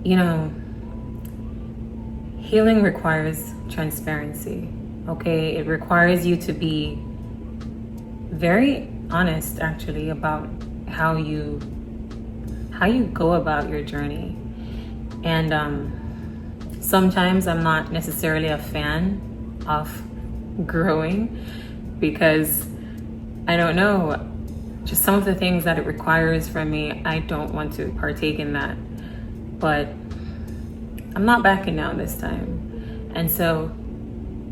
You know, healing requires transparency, okay? It requires you to be very honest, actually, about how you go about your journey. And sometimes I'm not necessarily a fan of growing because I don't know, just some of the things that it requires from me, I don't want to partake in that. But I'm not backing down this time. And so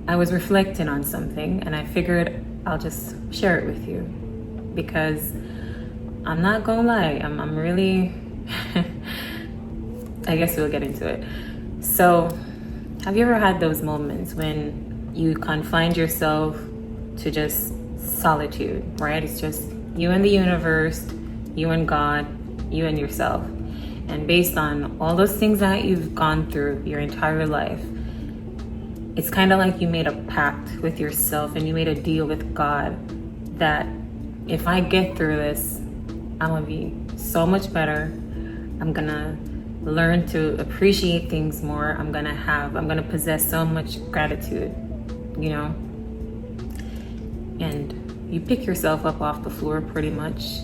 I was reflecting on something and I figured I'll just share it with you because I'm not gonna lie, I'm really, I guess we'll get into it. So, have you ever had those moments when you confined yourself to just solitude, right? It's just you and the universe, you and God, you and yourself. And based on all those things that you've gone through your entire life, it's kind of like you made a pact with yourself and you made a deal with God that if I get through this, I'm gonna be so much better. I'm gonna learn to appreciate things more. I'm gonna possess so much gratitude, you know? And you pick yourself up off the floor pretty much.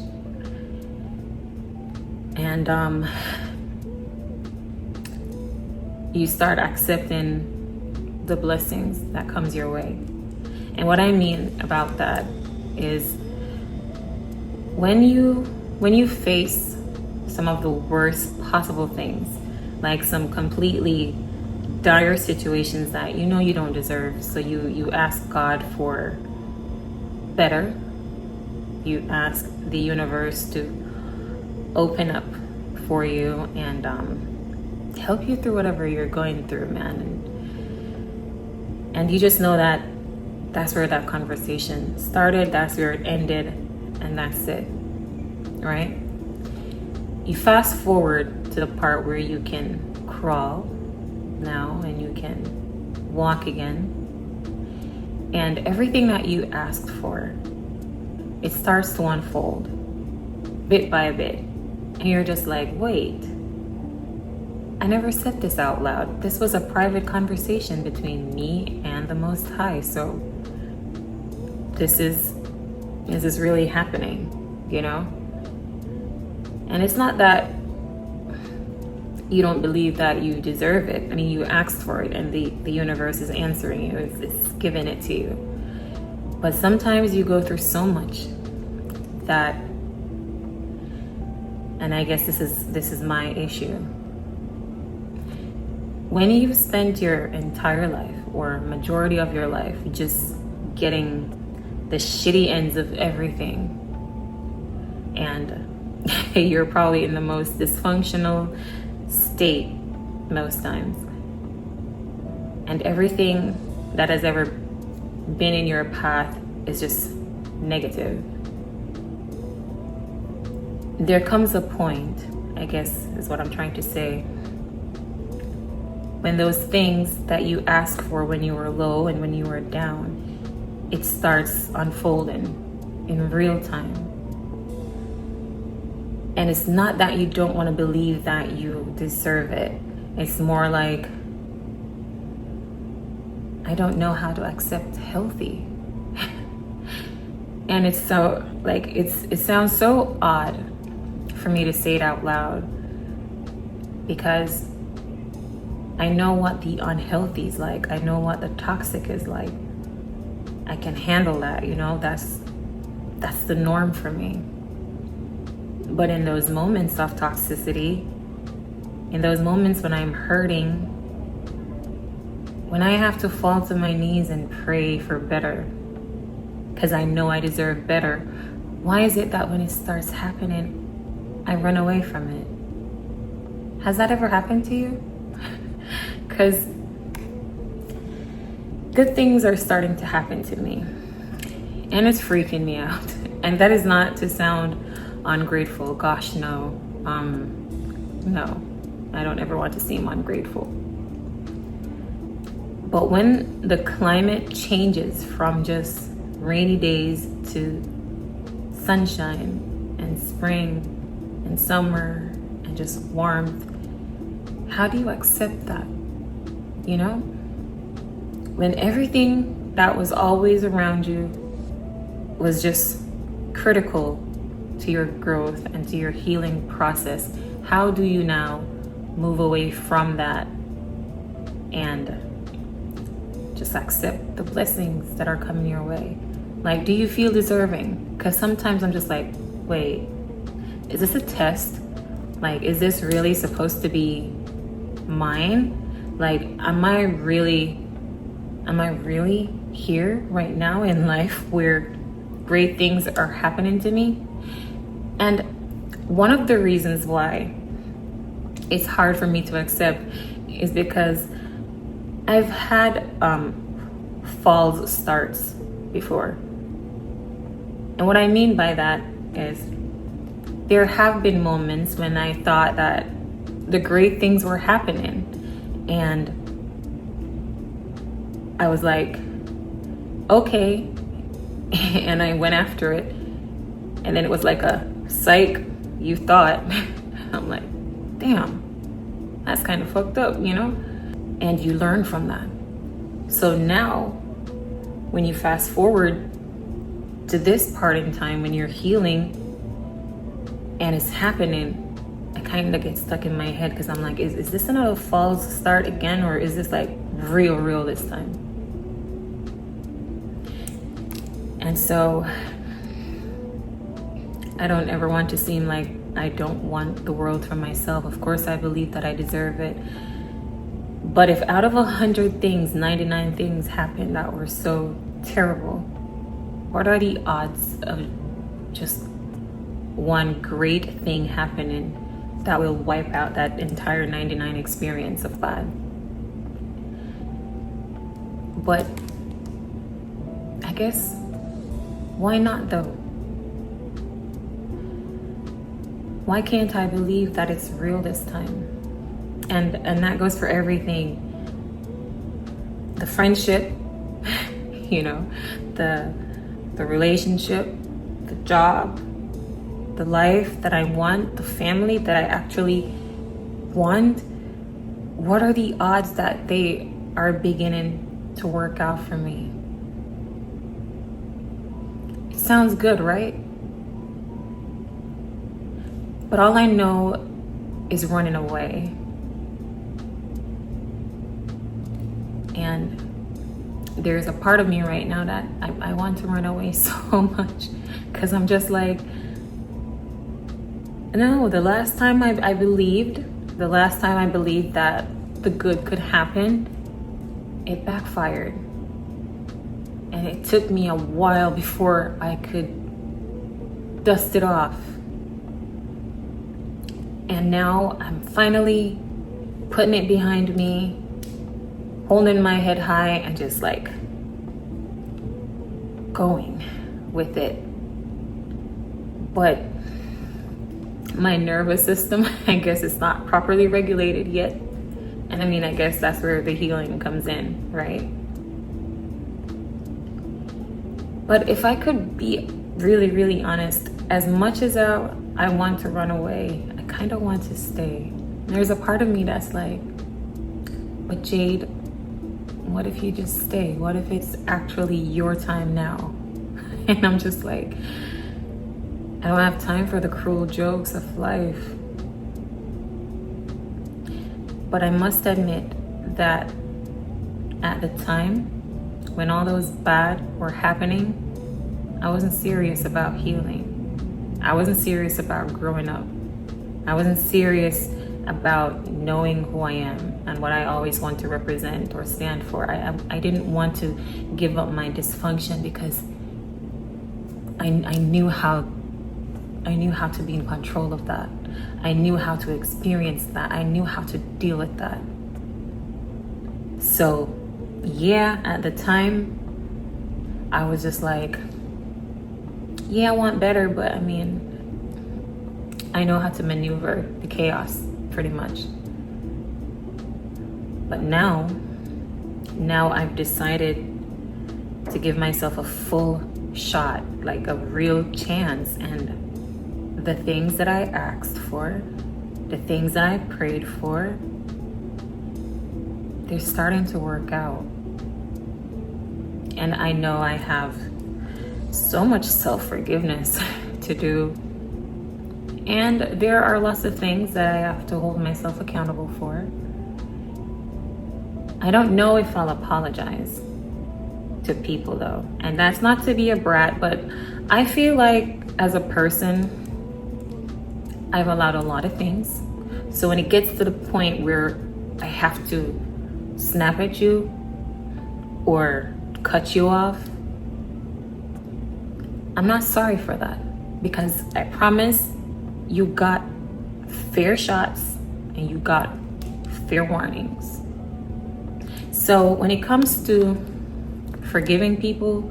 And you start accepting the blessings that comes your way. And what I mean about that is when you face some of the worst possible things, like some completely dire situations that you know you don't deserve, so you ask God for better. You ask the universe to open up for you and help you through whatever you're going through, man. And you just know that that's where that conversation started, that's where it ended, and that's it, right? You fast forward to the part where you can crawl now and you can walk again. And everything that you asked for, it starts to unfold bit by bit. And you're just like, wait, I never said this out loud. This was a private conversation between me and the Most High. So this is really happening, you know? And it's not that you don't believe that you deserve it. I mean, you asked for it and the universe is answering you. It's giving it to you. But sometimes you go through so much that, and I guess this is my issue. When you've spent your entire life or majority of your life just getting the shitty ends of everything, and you're probably in the most dysfunctional state most times, and everything that has ever been in your path is just negative, there comes a point, I guess is what I'm trying to say, when those things that you asked for when you were low and when you were down, it starts unfolding in real time. And it's not that you don't want to believe that you deserve it. It's more like, I don't know how to accept healthy. And it's so, like, it sounds so odd for me to say it out loud because I know what the unhealthy is like. I know what the toxic is like. I can handle that, you know, that's the norm for me. But in those moments of toxicity, in those moments when I'm hurting, when I have to fall to my knees and pray for better, because I know I deserve better, why is it that when it starts happening, I run away from it? Has that ever happened to you? Because good things are starting to happen to me and it's freaking me out. And that is not to sound ungrateful. Gosh, no. No, I don't ever want to seem ungrateful. But when the climate changes from just rainy days to sunshine and spring and summer and just warmth, How do you accept that? You know? When everything that was always around you was just critical to your growth and to your healing process, how do you now move away from that and just accept the blessings that are coming your way? Like, do you feel deserving? Because sometimes I'm just like, wait, is this a test? Like, is this really supposed to be mine? Like, am I really here right now in life where great things are happening to me? And one of the reasons why it's hard for me to accept is because I've had false starts before. And what I mean by that is there have been moments when I thought that the great things were happening, and I was like, okay, and I went after it, and then it was like a psych, you thought. I'm like, damn, that's kind of fucked up, you know? And you learn from that. So now, when you fast forward to this part in time when you're healing and it's happening, I kind of get stuck in my head because I'm like, is this another false start again, or is this like real this time? And so I don't ever want to seem like I don't want the world for myself. Of course, I believe that I deserve it. But if out of 100 things, 99 things happened that were so terrible, what are the odds of just one great thing happening that will wipe out that entire 99 experience of bad? But I guess, why not though? Why can't I believe that it's real this time? And that goes for everything. The friendship, you know, the relationship, the job, the life that I want, the family that I actually want. What are the odds that they are beginning to work out for me? It sounds good, right? But all I know is running away. And there's a part of me right now that I want to run away so much, because I'm just like, no, the last time I believed that the good could happen, it backfired. And it took me a while before I could dust it off. And now I'm finally putting it behind me, holding my head high and just like going with it. But my nervous system, I guess it's not properly regulated yet. And I mean, I guess that's where the healing comes in, right? But if I could be really honest, as much as I want to run away, I kind of want to stay. There's a part of me that's like, but Jade, what if you just stay? What if it's actually your time now? And I'm just like, I don't have time for the cruel jokes of life. But I must admit that at the time when all those bad were happening, I wasn't serious about healing. I wasn't serious about growing up. I wasn't serious about knowing who I am and what I always want to represent or stand for. I didn't want to give up my dysfunction because I knew how to be in control of that. I knew how to experience that. I knew how to deal with that. So yeah, at the time, I was just like, yeah, I want better, but I mean, I know how to maneuver the chaos pretty much. But now I've decided to give myself a full shot, like a real chance. And the things that I asked for, the things that I prayed for, they're starting to work out. And I know I have so much self-forgiveness to do. And there are lots of things that I have to hold myself accountable for. I don't know if I'll apologize to people though. And that's not to be a brat, but I feel like as a person, I've allowed a lot of things. So when it gets to the point where I have to snap at you or cut you off, I'm not sorry for that, because I promise you got fair shots and you got fair warnings. So when it comes to forgiving people,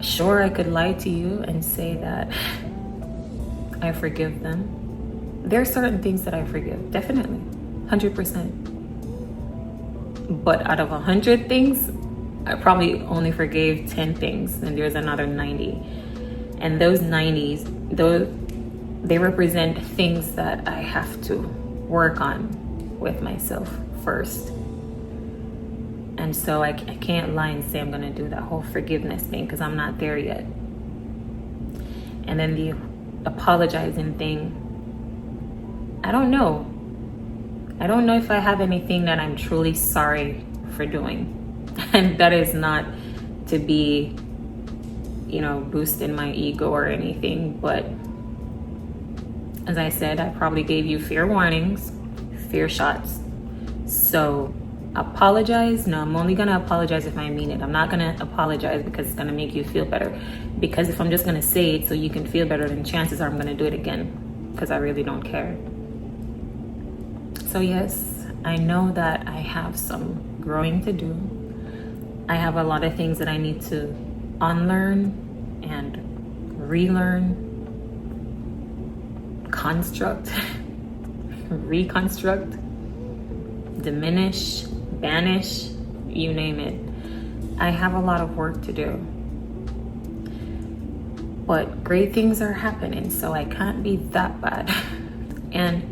sure, I could lie to you and say that I forgive them. There are certain things that I forgive, definitely, 100%. But out of 100 things, I probably only forgave 10 things, and there's another 90. And those 90s, they represent things that I have to work on with myself first. And so I can't lie and say I'm gonna do that whole forgiveness thing, because I'm not there yet. And then the apologizing thing, I don't know. I don't know if I have anything that I'm truly sorry for doing. And that is not to be, boosting my ego or anything. But as I said, I probably gave you fair warnings, fair shots. So apologize? No, I'm only gonna apologize if I mean it. I'm not gonna apologize because it's gonna make you feel better. Because if I'm just gonna say it so you can feel better, then chances are I'm gonna do it again, because I really don't care. So yes, I know that I have some growing to do. I have a lot of things that I need to unlearn and relearn, construct, reconstruct, diminish, banish, you name it. I have a lot of work to do. But great things are happening, so I can't be that bad. And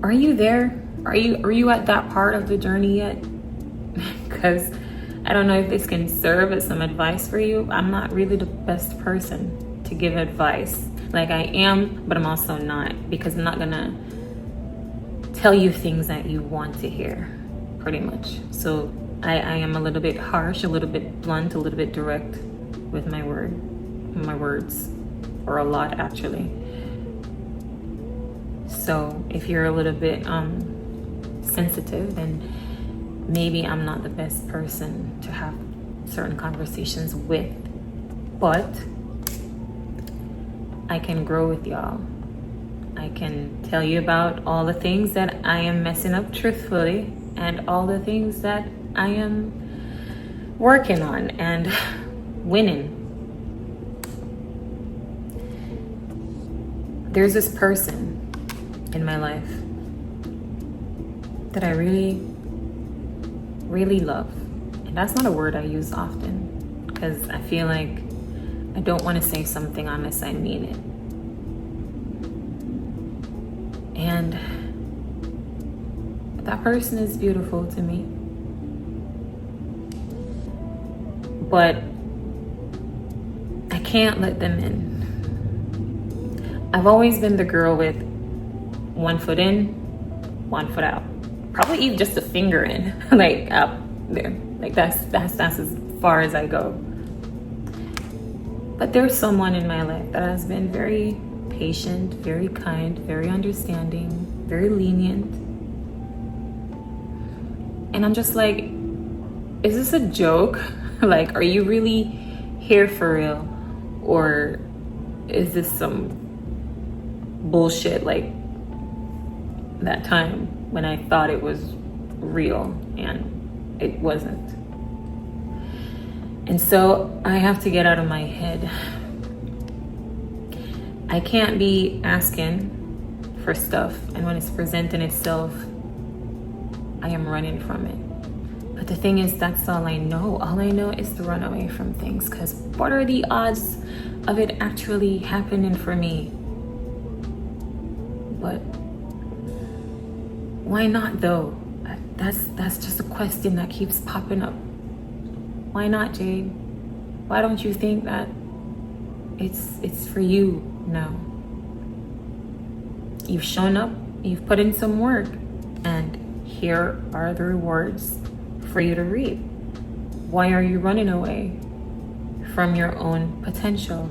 are you there? Are you at that part of the journey yet? Because I don't know if this can serve as some advice for you. I'm not really the best person to give advice. Like, I am, but I'm also not, because I'm not gonna tell you things that you want to hear, pretty much. So I am a little bit harsh, a little bit blunt, a little bit direct with my words, or a lot actually. So if you're a little bit sensitive, then maybe I'm not the best person to have certain conversations with, but I can grow with y'all. I can tell you about all the things that I am messing up truthfully, and all the things that I am working on and winning. There's this person in my life that I really, really love. And that's not a word I use often, because I feel like I don't want to say something unless I mean it. And that person is beautiful to me. But I can't let them in. I've always been the girl with one foot in, one foot out. Probably even just a finger in, like up there. Like that's as far as I go. But there's someone in my life that has been very patient, very kind, very understanding, very lenient. And I'm just like, is this a joke? Like, are you really here for real? Or is this some bullshit like that time when I thought it was real and it wasn't? And so I have to get out of my head. I can't be asking for stuff, and when it's presenting itself, I am running from it. But the thing is, that's all I know. All I know is to run away from things, because what are the odds of it actually happening for me? But why not though? That's just a question that keeps popping up. Why not, Jade? Why don't you think that it's for you now? You've shown up, you've put in some work, and here are the rewards for you to reap. Why are you running away from your own potential?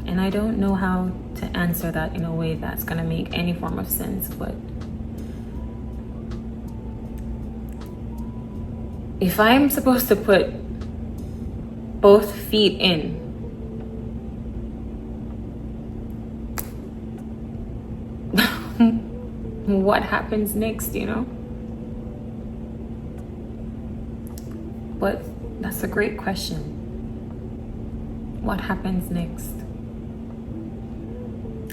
And I don't know how to answer that in a way that's gonna make any form of sense, but if I'm supposed to put both feet in, what happens next, you know? But that's a great question. What happens next?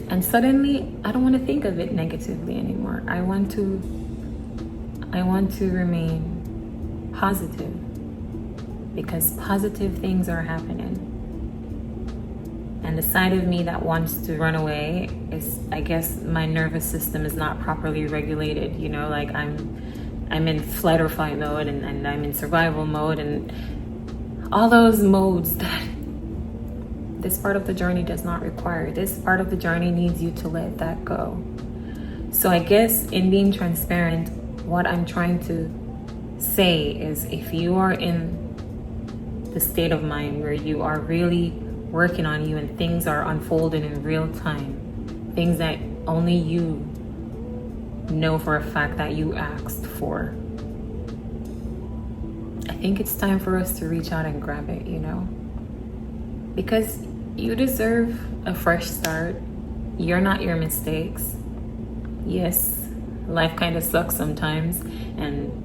And suddenly, I don't want to think of it negatively anymore. I want to remain positive, because positive things are happening. And the side of me that wants to run away is, I guess, my nervous system is not properly regulated. You know, like I'm in flight or fight mode, and I'm in survival mode, and all those modes that this part of the journey does not require. This part of the journey needs you to let that go. So I guess in being transparent, what I'm trying to say is, if you are in the state of mind where you are really working on you and things are unfolding in real time, things that only you know for a fact that you asked for, I think it's time for us to reach out and grab it, you know? Because you deserve a fresh start. You're not your mistakes. Yes, life kind of sucks sometimes, and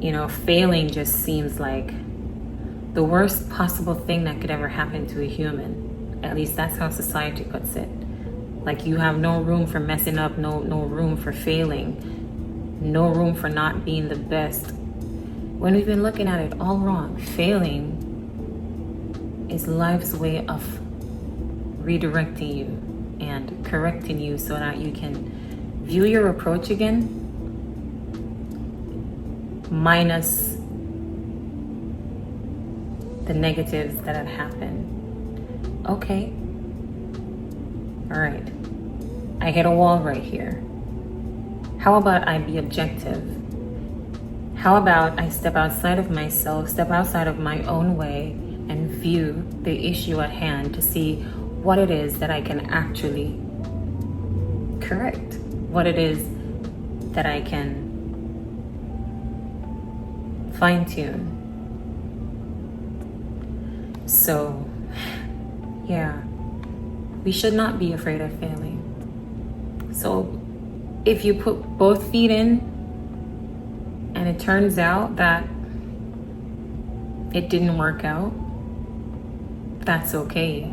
you know, failing just seems like the worst possible thing that could ever happen to a human. At least that's how society puts it. Like, you have no room for messing up, no room for failing, no room for not being the best. When we've been looking at it all wrong, failing is life's way of redirecting you and correcting you so that you can view your approach again, minus the negatives that had happened. Okay. All right. I hit a wall right here. How about I be objective? How about I step outside of myself, step outside of my own way, and view the issue at hand to see what it is that I can actually correct, what it is that I can fine-tune. So, yeah, we should not be afraid of failing. So if you put both feet in and it turns out that it didn't work out, that's okay.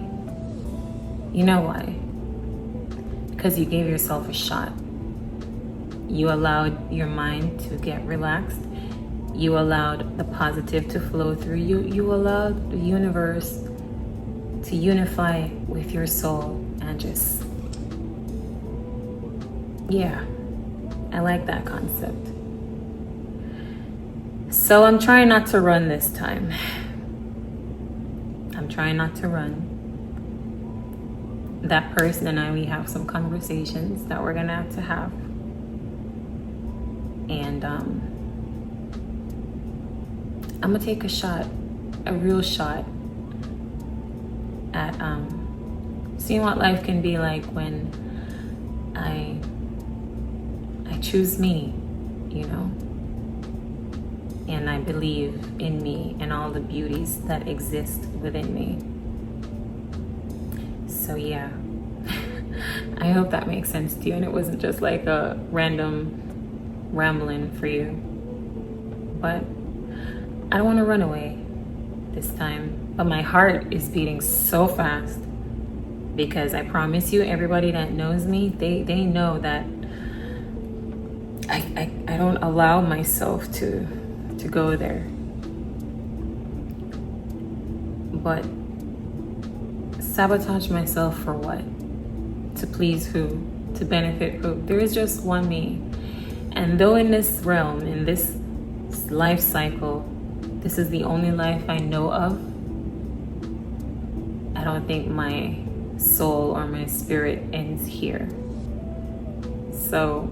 You know why? Because you gave yourself a shot. You allowed your mind to get relaxed. You allowed the positive to flow through you. You allowed the universe to unify with your soul and just, yeah, I like that concept. So I'm trying not to run this time. I'm trying not to run. That person and I, we have some conversations that we're gonna have to have. And I'm gonna take a shot, a real shot at seeing what life can be like when I choose me, you know, and I believe in me and all the beauties that exist within me. So yeah, I hope that makes sense to you and it wasn't just like a random rambling for you. But I don't want to run away this time, but my heart is beating so fast because I promise you, everybody that knows me, they know that I don't allow myself to go there. But sabotage myself for what? To please who? To benefit who? There is just one me. And though in this realm, in this life cycle, this is the only life I know of, I don't think my soul or my spirit ends here. So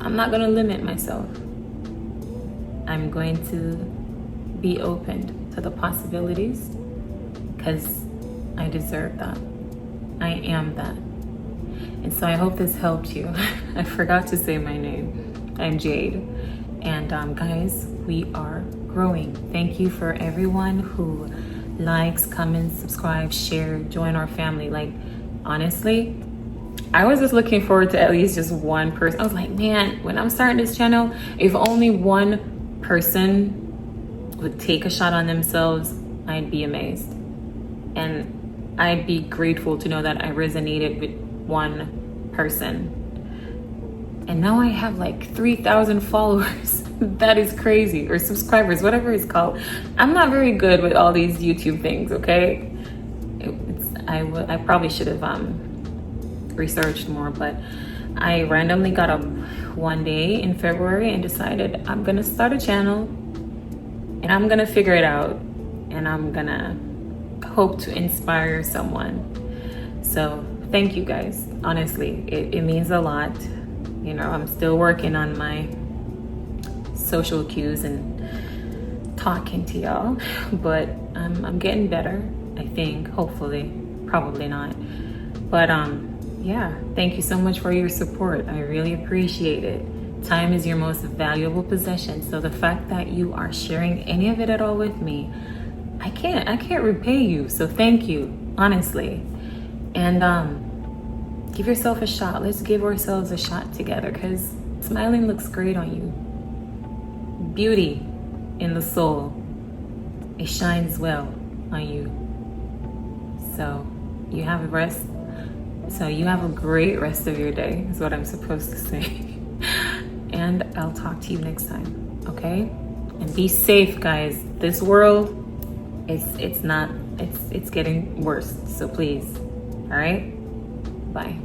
I'm not going to limit myself. I'm going to be open to the possibilities because I deserve that. I am that. And so I hope this helped you. I forgot to say my name. I'm Jade. And guys, we are growing. Thank you for everyone who likes, comments, subscribe, share, join our family. Like, honestly, I was just looking forward to at least just one person. I was like, man, when I'm starting this channel, if only one person would take a shot on themselves, I'd be amazed. And I'd be grateful to know that I resonated with one person. And now I have like 3,000 followers. That is crazy. Or subscribers, whatever it's called. I'm not very good with all these YouTube things, okay? I probably should have researched more, but I randomly got up one day in February and decided I'm gonna start a channel and I'm gonna figure it out and I'm gonna hope to inspire someone. So thank you guys. Honestly, it means a lot. You know, I'm still working on my social cues and talking to y'all, but I'm getting better, I think, hopefully, probably not. But yeah, thank you so much for your support. I really appreciate it. Time is your most valuable possession. So the fact that you are sharing any of it at all with me, I can't repay you. So thank you, honestly. And give yourself a shot. Let's give ourselves a shot together because smiling looks great on you. Beauty in the soul, it shines well on you. So you have a rest. So you have a great rest of your day is what I'm supposed to say. And I'll talk to you next time, okay? And be safe, guys. This world, it's getting worse. So please, all right? Bye.